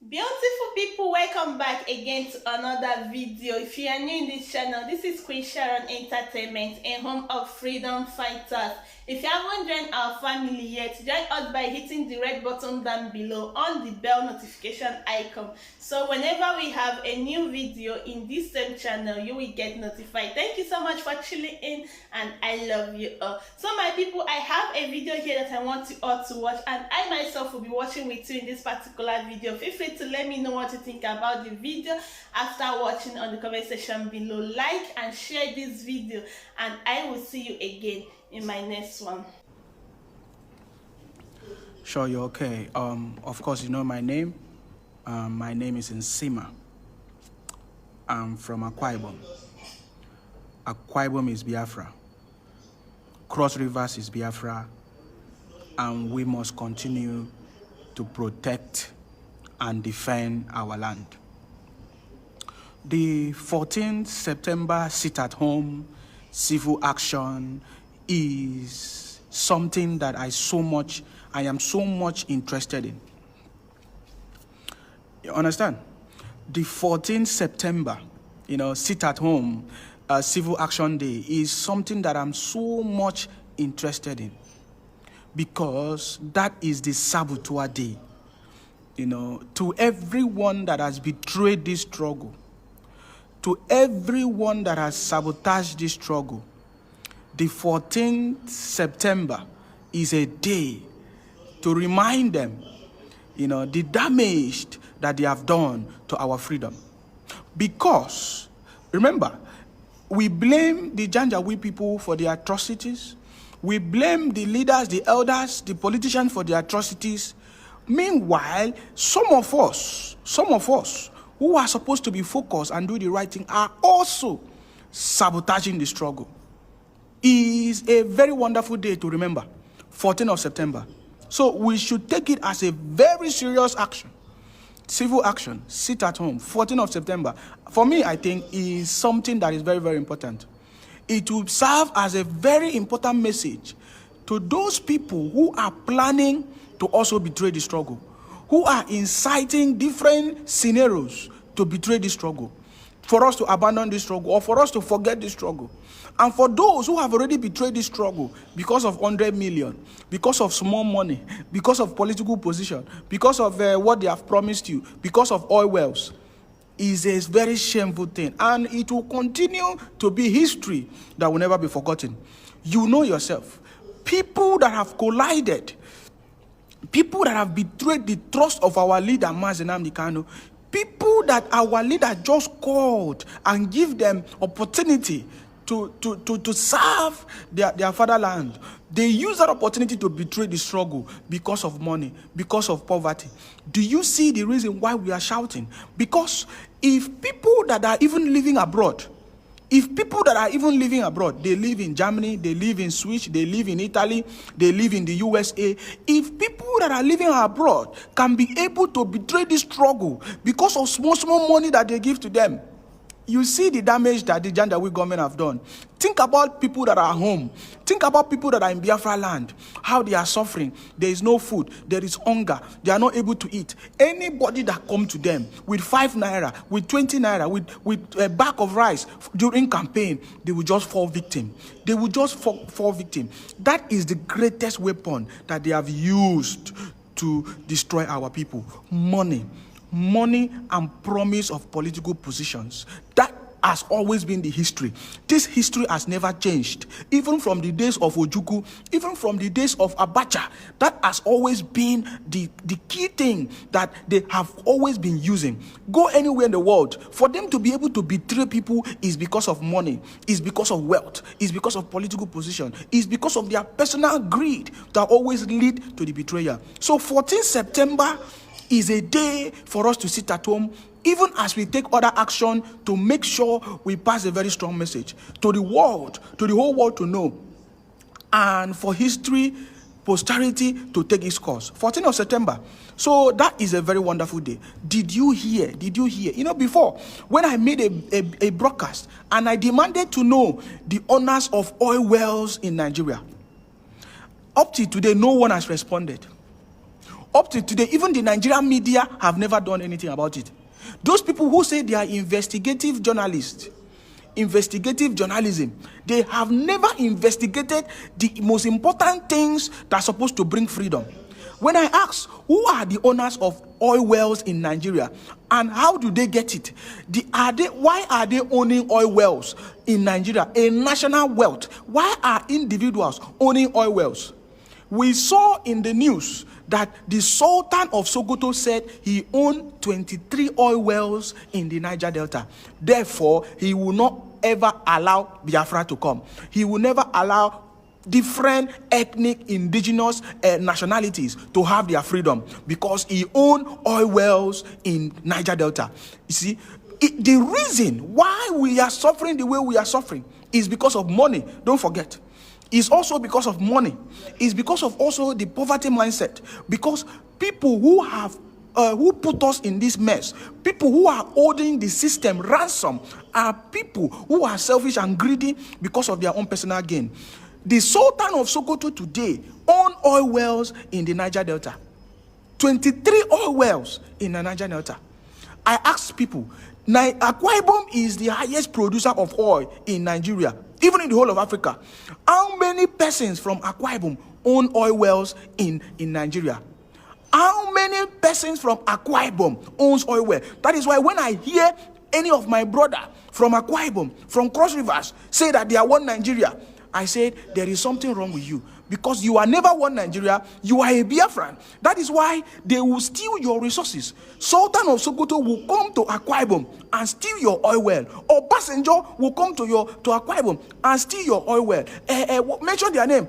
Beautiful people, welcome back again to another video. If you are new in this channel, this is Queen Sharon Entertainment, a home of freedom fighters. If you haven't joined our family yet, join us by hitting the red button down below on the bell notification icon. So whenever we have a new video in this same channel, you will get notified. Thank you so much for tuning in, and I love you all. So my people, I have a video here that I want you all to watch, and I myself will be watching with you in this particular video. Feel free to let me know what you think about the video after watching on the comment section below. Like and share this video, and I will see you again in my next one. Sure, you're okay. Of course, you know my name. My name is Nsima. I'm from Akwa Ibom. Akwa Ibom is Biafra. Cross Rivers is Biafra. And we must continue to protect and defend our land. The 14th September sit-at-home civil action is something that I am so much interested in. You understand? The 14th September, sit-at-home civil action day is something that I'm so much interested in, because that is the saboteur day. To everyone that has betrayed this struggle, to everyone that has sabotaged this struggle, the 14th September is a day to remind them, the damage that they have done to our freedom. Because, remember, we blame the Janjaweed people for their atrocities. We blame the leaders, the elders, the politicians for their atrocities. Meanwhile, some of us who are supposed to be focused and do the right thing are also sabotaging the struggle. It is a very wonderful day to remember, 14th of September. So we should take it as a very serious action. Civil action, sit at home, 14th of September. For me, I think is something that is very, very important. It will serve as a very important message to those people who are planning to also betray the struggle, who are inciting different scenarios to betray the struggle, for us to abandon this struggle or for us to forget this struggle. And for those who have already betrayed this struggle because of 100 million, because of small money, because of political position, because of what they have promised you, because of oil wells, is a very shameful thing. And it will continue to be history that will never be forgotten. You know yourself. People that have collided, people that have betrayed the trust of our leader, Nnamdi Kanu, people that our leader just called and give them opportunity to serve their fatherland. They use that opportunity to betray the struggle because of money, because of poverty. Do you see the reason why we are shouting? Because if people that are even living abroad, they live in Germany, they live in Sweden, they live in Italy, they live in the USA. If people that are living abroad can be able to betray this struggle because of small money that they give to them, you see the damage that the Janjaweed government have done. Think about people that are home. Think about people that are in Biafra land, how they are suffering. There is no food. There is hunger. They are not able to eat. Anybody that come to them with 5 naira, with 20 naira, with a bag of rice during campaign, they will just fall victim. They will just fall victim. That is the greatest weapon that they have used to destroy our people. Money and promise of political positions. That has always been the history. This history has never changed. Even from the days of Ojukwu, even from the days of Abacha, that has always been the key thing that they have always been using. Go anywhere in the world, for them to be able to betray people is because of money, is because of wealth, is because of political position, is because of their personal greed that always lead to the betrayal. So 14th September is a day for us to sit at home, even as we take other action to make sure we pass a very strong message to the world, to the whole world to know, and for history, posterity to take its course. 14th of September. So that is a very wonderful day. Did you hear? Before, when I made a broadcast and I demanded to know the owners of oil wells in Nigeria, up to today, no one has responded. Up to today, even the Nigerian media have never done anything about it. Those people who say they are investigative journalists, investigative journalism, they have never investigated the most important things that are supposed to bring freedom. When I ask who are the owners of oil wells in Nigeria and how do they get it, why are they owning oil wells in Nigeria, a national wealth? Why are individuals owning oil wells? We saw in the news that the Sultan of Sokoto said he owned 23 oil wells in the Niger Delta. Therefore, he will not ever allow Biafra to come. He will never allow different ethnic indigenous nationalities to have their freedom because he owned oil wells in Niger Delta. You see, the reason why we are suffering the way we are suffering is because of money. Don't forget. It's also because of money. It's because of also the poverty mindset. Because people who have who put us in this mess, people who are holding the system ransom, are people who are selfish and greedy because of their own personal gain. The Sultan of Sokoto today own oil wells in the Niger Delta. 23 oil wells in the Niger Delta. I asked people, Akwa Ibom is the highest producer of oil in Nigeria, even in the whole of Africa. How many persons from Akwa Ibom own oil wells in Nigeria? How many persons from Akwa Ibom owns oil well? That is why when I hear any of my brother from Akwa Ibom, from Cross Rivers, say that they are one Nigeria, I said, there is something wrong with you. Because you are never one Nigeria, you are a Biafran. That is why they will steal your resources. Sultan of Sokoto will come to Akwa Ibom and steal your oil well. Or passenger will come to Akwa Ibom and steal your oil well. Mention their name.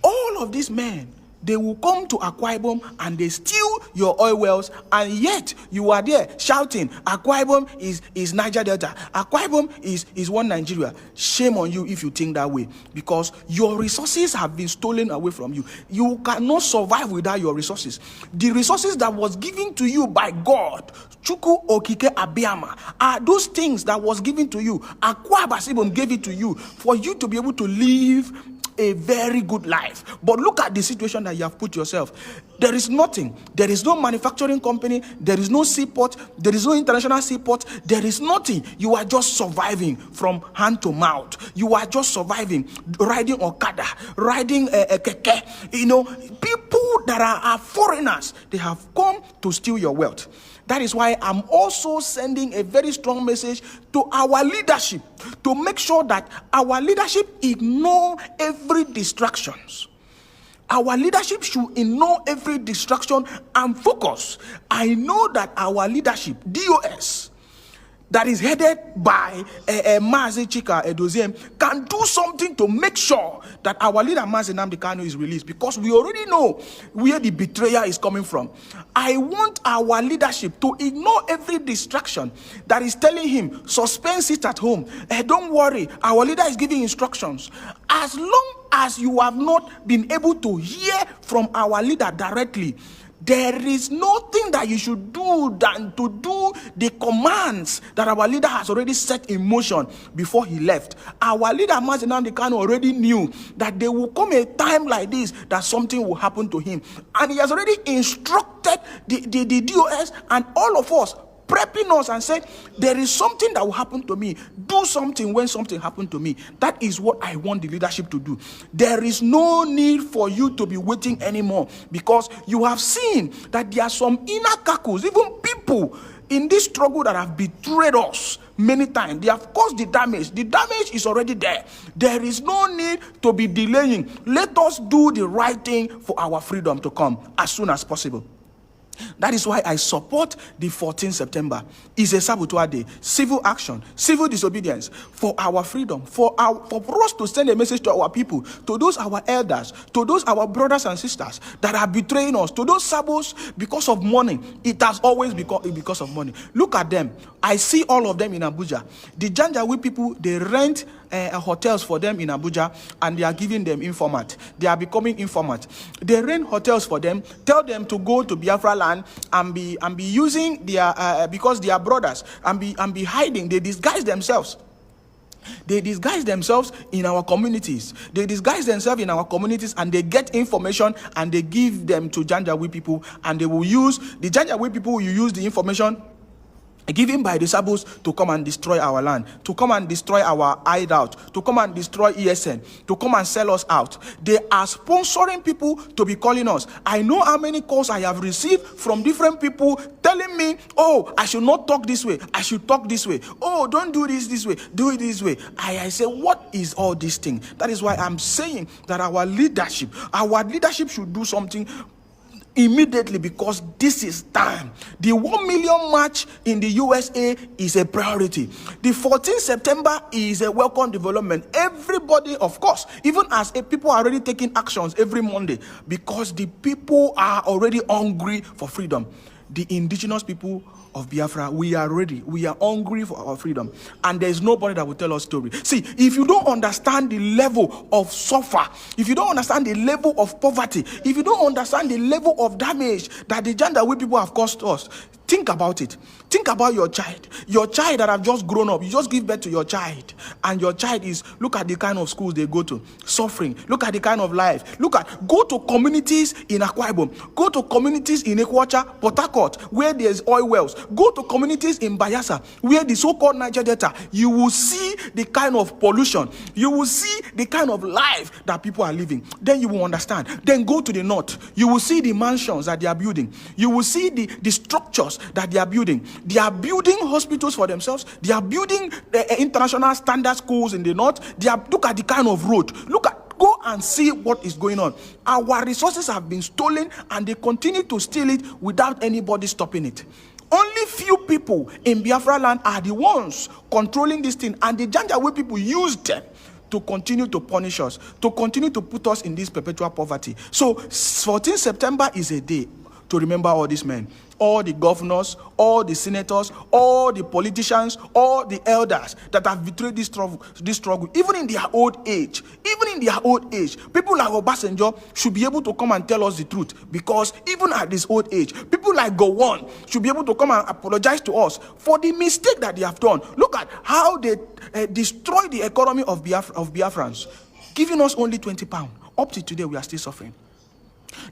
All of these men, they will come to Akwa Ibom and they steal your oil wells, and yet you are there shouting, Akwa Ibom is Niger Delta. Akwa Ibom is one Nigeria. Shame on you if you think that way, because your resources have been stolen away from you. You cannot survive without your resources. The resources that was given to you by God, Chuku Okike Abiyama, are those things that was given to you. Akwa Ibom gave it to you for you to be able to live a very good life. But look at the situation that you have put yourself. There is nothing. There is no manufacturing company. There is no seaport. There is no international seaport. There is nothing. You are just surviving from hand to mouth. You are just surviving, riding Okada, riding a keke. You know, people that are foreigners, they have come to steal your wealth. That is why I'm also sending a very strong message to our leadership to make sure that our leadership ignore every distractions. Our leadership should ignore every distraction and focus. I know that our leadership, DOS, that is headed by Mazi Chika Edoziem, can do something to make sure that our leader Mazi Nnamdi Kanu is released, because we already know where the betrayer is coming from. I want our leadership to ignore every distraction that is telling him, suspend, sit at home. Don't worry, our leader is giving instructions. As long as you have not been able to hear from our leader directly, there is nothing that you should do than to do the commands that our leader has already set in motion before he left. Our leader, Mazi Nnamdi Kanu, already knew that there will come a time like this that something will happen to him. And he has already instructed the DOS and all of us, prepping us and saying, there is something that will happen to me. Do something when something happened to me. That is what I want the leadership to do. There is no need for you to be waiting anymore, because you have seen that there are some inner cackles, even people in this struggle that have betrayed us many times. They have caused the damage. The damage is already there. There is no need to be delaying. Let us do the right thing for our freedom to come as soon as possible. That is why I support the 14th September. It's a saboteur day, civil action, civil disobedience for our freedom, for us to send a message to our people, to those our elders, to those our brothers and sisters that are betraying us, to those sabos because of money. It has always been because of money. Look at them. I see all of them in Abuja. The Janjaweed people, they rent hotels for them in Abuja, and they are giving them informant. They are becoming informant. They rent hotels for them, tell them to go to Biafra land and be using their because they are brothers, and be hiding. They disguise themselves. They disguise themselves in our communities. They disguise themselves in our communities, and they get information and they give them to Janjaweed people, and they will use the Janjaweed people. You use the information given by the Sabos to come and destroy our land, to come and destroy our hideout, to come and destroy ESN, to come and sell us out. They are sponsoring people to be calling us. I know how many calls I have received from different people telling me, oh, I should not talk this way, I should talk this way. Oh, don't do this way, do it this way. I say, what is all this thing? That is why I'm saying that our leadership should do something immediately, because this is time. The 1 million march in the USA is a priority. The 14th September is a welcome development. Everybody, of course, even as people are already taking actions every Monday, because the people are already hungry for freedom. The indigenous people of Biafra, we are ready. We are hungry for our freedom. And there's nobody that will tell us story. See, if you don't understand the level of suffer, if you don't understand the level of poverty, if you don't understand the level of damage that the Janjaweed people have caused us, think about it. Think about your child that have just grown up. You just give birth to your child, and your child is, look at the kind of schools they go to, suffering. Look at the kind of life. Go to communities in Akwa Ibom, go to communities in Ekwacha, Port Harcourt, where there's oil wells. Go to communities in Bayelsa, where the so-called Niger Delta. You will see the kind of pollution. You will see the kind of life that people are living. Then you will understand. Then go to the north. You will see the mansions that they are building. You will see the structures that they are building. They are building hospitals for themselves. They are building international standard schools in the north. Look at the kind of road. Go and see what is going on. Our resources have been stolen, and they continue to steal it without anybody stopping it. Only few people in Biafra land are the ones controlling this thing, and the Janjaweed people use them to continue to punish us, to continue to put us in this perpetual poverty. So 14 September is a day to remember all these men, all the governors, all the senators, all the politicians, all the elders that have betrayed this struggle, even in their old age. People like Obasanjo should be able to come and tell us the truth, because even at this old age, people like Gowon should be able to come and apologize to us for the mistake that they have done. Look at how they destroyed the economy of Biafrans, giving us only £20. Up to today, we are still suffering.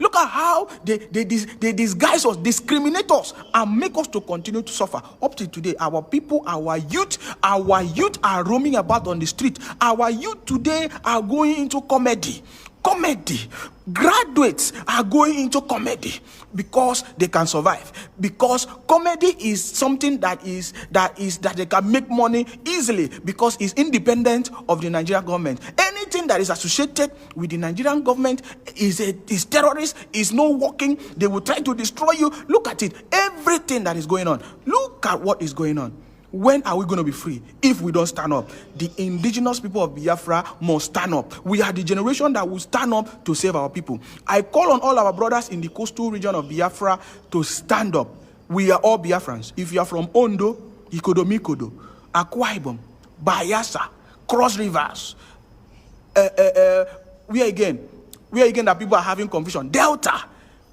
Look at how they disguise us, discriminate us, and make us to continue to suffer. Up to today, our people, our youth are roaming about on the street. Our youth today are going into comedy. Graduates are going into comedy because they can survive. Because comedy is something that they can make money easily, because it's independent of the Nigerian government. Anything that is associated with the Nigerian government is terrorist, is not working. They will try to destroy you. Look at it. Everything that is going on. Look at what is going on. When are we going to be free if we don't stand up? The indigenous people of Biafra must stand up. We are the generation that will stand up to save our people. I call on all our brothers in the coastal region of Biafra to stand up. We are all Biafrans. If you are from Ondo, Ikodo, Akwa Ibom, Bayelsa, Cross Rivers, where again that people are having confusion, Delta.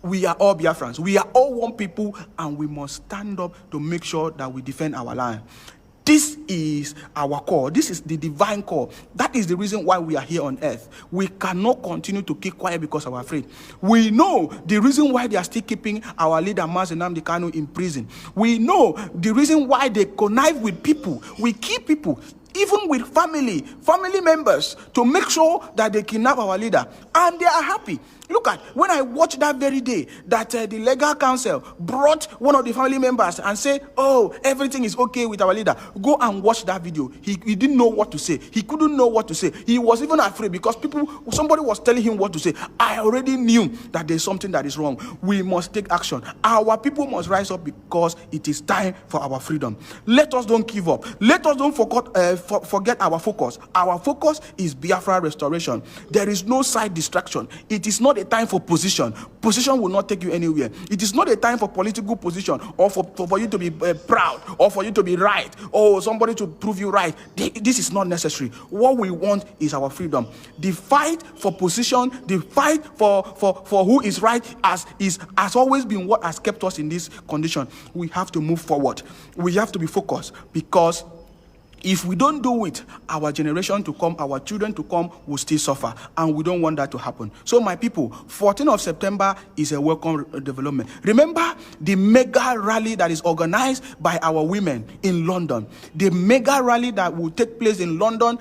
We are all Biafrans. We are all one people, and we must stand up to make sure that we defend our land. This is our call. This is the divine call. That is the reason why we are here on earth. We cannot continue to keep quiet because we're afraid. We know the reason why they are still keeping our leader, Nnamdi Kanu, in prison. We know the reason why they connive with people. We keep people, even with family members, to make sure that they kidnap our leader, and they are happy. Look at, when I watched that very day that the legal counsel brought one of the family members and said, oh, everything is okay with our leader. Go and watch that video. He didn't know what to say. He couldn't know what to say. He was even afraid because somebody was telling him what to say. I already knew that there's something that is wrong. We must take action. Our people must rise up, because it is time for our freedom. Let us don't give up. Let us don't forget our focus. Our focus is Biafra restoration. There is no side distraction. It is not a time for position. Position will not take you anywhere. It is not a time for political position, or for you to be proud, or for you to be right, or somebody to prove you right. This is not necessary. What we want is our freedom. The fight for position, the fight for who is right has always been what has kept us in this condition. We have to move forward. We have to be focused, because If we don't do it, our generation to come, our children to come will still suffer. And we don't want that to happen. So my people, 14th of September is a welcome development. Remember the mega rally that is organized by our women in London. The mega rally that will take place in London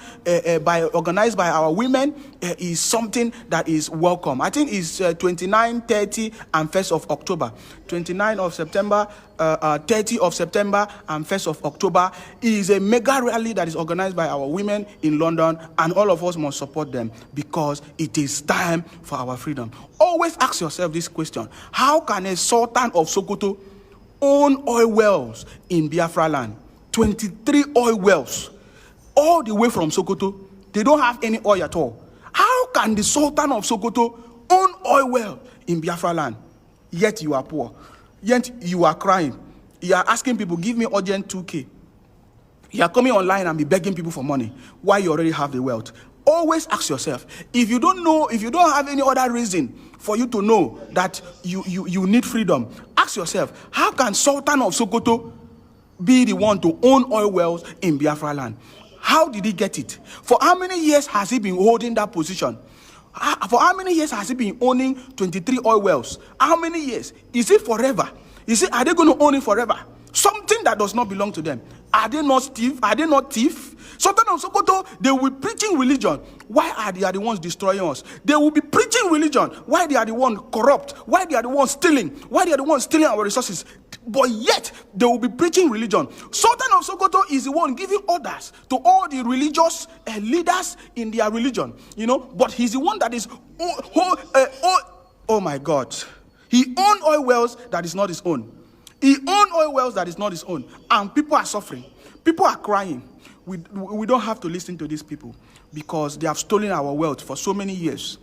organized by our women is something that is welcome. I think it's 29, 30 and 1st of October. 29th of September, 30th of September and 1st of October is a mega rally that is organized by our women in London, and all of us must support them because it is time for our freedom. Always ask yourself this question: how can a Sultan of Sokoto own oil wells in Biafra land? 23 oil wells, all the way from Sokoto. They don't have any oil at all. How can the Sultan of Sokoto own oil well in Biafra land? Yet you are poor. Yet you are crying. You are asking people, give me urgent 2K. You are coming online and be begging people for money while you already have the wealth. Always ask yourself, if you don't know, if you don't have any other reason for you to know that you need freedom, ask yourself, how can Sultan of Sokoto be the one to own oil wells in Biafra land? How did he get it? For how many years has he been holding that position? For how many years has he been owning 23 oil wells? How many years? Is it forever? Are they going to own it forever? Something that does not belong to them. Are they not thief? Are they not thief? Sultan of Sokoto, they will be preaching religion. Why are they the ones destroying us? They will be preaching religion. Why they are the ones corrupt? Why they are the ones stealing? Why they are the ones stealing our resources? But yet, they will be preaching religion. Sultan of Sokoto is the one giving orders to all the religious leaders in their religion. But he's the one that is, oh my God. He owns oil wells that is not his own. He owns oil wells that is not his own. And people are suffering. People are crying. We don't have to listen to these people because they have stolen our wealth for so many years.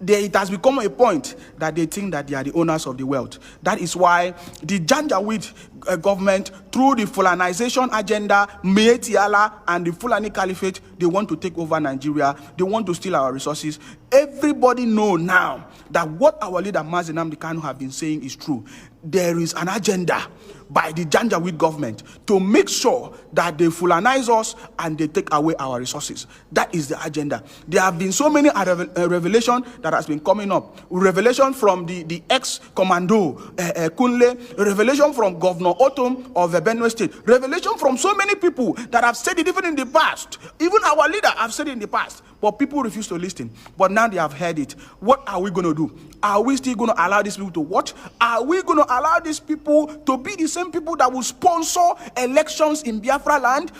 It has become a point that they think that they are the owners of the wealth. That is why the Janjaweed government, through the Fulanization agenda, Meeti Allah and the Fulani Caliphate, they want to take over Nigeria. They want to steal our resources. Everybody know now that what our leader Nnamdi Kanu have been saying is true. There is an agenda by the Janjaweed government to make sure that they Fulanize us and they take away our resources. That is the agenda. There have been so many revelations that has been coming up. Revelation from the ex-commando Kunle, revelation from Governor Otom of Benue State, revelation from so many people that have said it even in the past. Even our leader have said it in the past. But people refuse to listen. But now they have heard it. What are we going to do? Are we still going to allow these people to watch? Are we going to allow these people to be the same people that will sponsor elections in Biafra land?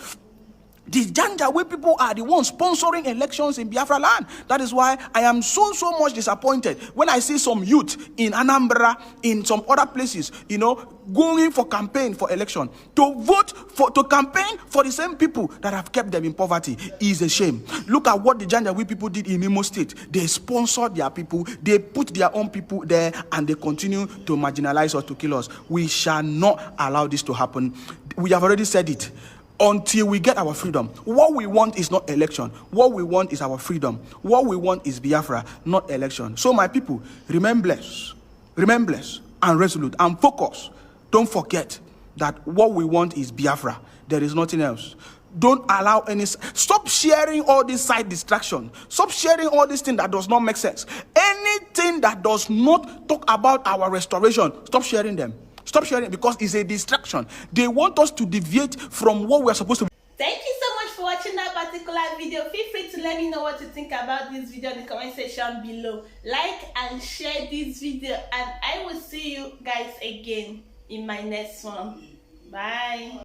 The Janjaweed people are the ones sponsoring elections in Biafra land. That is why I am so much disappointed when I see some youth in Anambra, in some other places, going for campaign for election, to campaign for the same people that have kept them in poverty. Is a shame. Look at what the Janjaweed people did in Imo State. They sponsored their people, they put their own people there, and they continue to marginalize us, to kill us. We shall not allow this to happen. We have already said it. Until we get our freedom, what we want is not election. What we want is our freedom. What we want is Biafra, not election. So my people, remain blessed and resolute and focus. Don't forget that what we want is Biafra. There is nothing else. Don't allow stop sharing all this side distraction. Stop sharing all this thing that does not make sense. Anything that does not talk about our restoration, stop sharing them. Stop sharing because it's a distraction. They want us to deviate from what we're supposed to be. Thank you so much for watching that particular video. Feel free to let me know what you think about this video in the comment section below. Like and share this video, and I will see you guys again in my next one. Bye.